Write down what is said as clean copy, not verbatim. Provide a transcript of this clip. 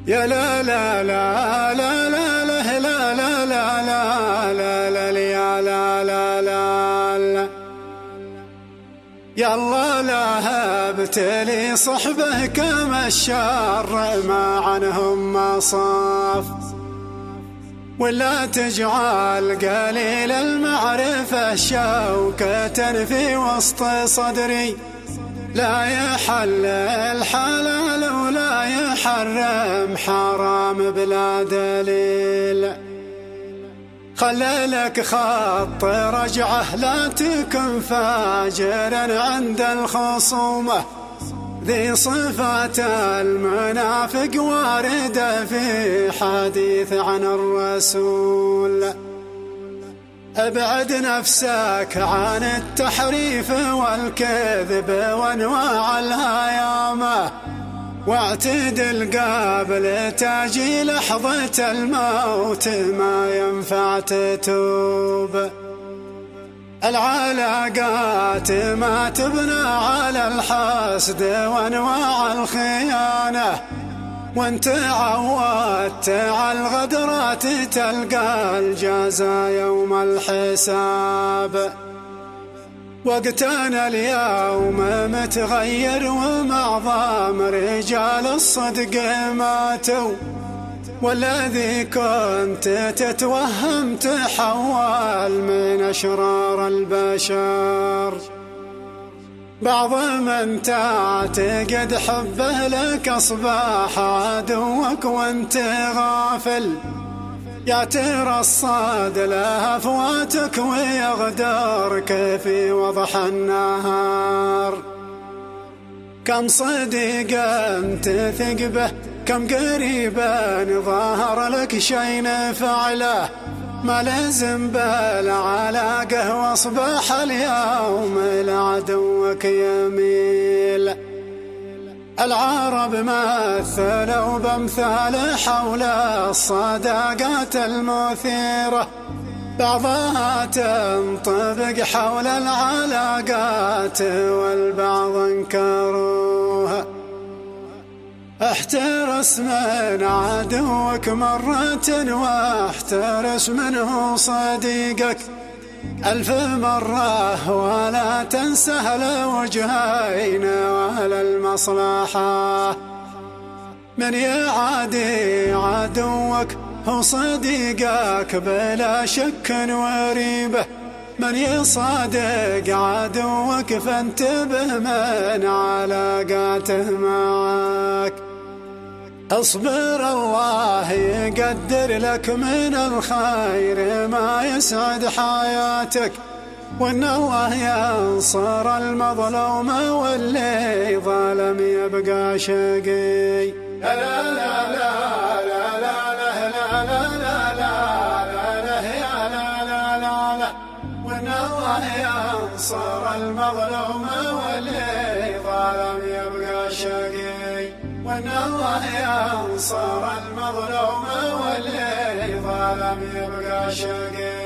يا لا لا لا لا لا لا لا لا لا لا لا لا يا لا لا لا يا الله لا ابتلي صحبه كما الشر ما عنهم مصاف ولا تجعل قليل المعرفة شوكة في وسط صدري لا يحل الحلال ولا يحرم حرام بلا دليل خللك خط رجعه لا تكن فاجرا عند الخصومة ذي صفات المنافق واردة في حديث عن الرسول ابعد نفسك عن التحريف والكذب وانواع الهيامة واعتدل قبل تجي لحظة الموت ما ينفع تتوب العلاقات ما تبنى على الحسد وانواع الخيانة وانت عودت على الغدرات تلقى الجزاء يوم الحساب وقتنا اليوم متغير ومعظم رجال الصدق ماتوا والذي كنت تتوهم تحول من أشرار البشر بعض من تعتقد حبه لك أصبح عدوك وانت غافل يترصد له أفواتك ويغدرك في وضح النهار كم صديقا تثق به كم قريبا ظهر لك شي نفعله ما لازم بالعلاقة واصبح اليوم لعدوك يميل العرب مثلوا بامثال حول الصداقات المثيرة بعضها تنطبق حول العلاقات والبعض انكروها احترس من عدوك مرة واحترس منه صديقك ألف مرة ولا تنسى الوجهين وأهل المصلحة من يعادي عدوك هو صديقك بلا شك وريبة من يصادق عدوك فانتبه من علاقاته معك اصبر الله يقدر لك من الخير ما يسعد حياتك وان الله ينصر المظلوم واللي ظلم يبقى شقي لا لا لا لا لا لا لا لا يا لا لا لا لا وان الله ينصر المظلوم واللي ظلم يبقى شقي وان الله ينصر المظلوم واللي ظلم يبقى شقي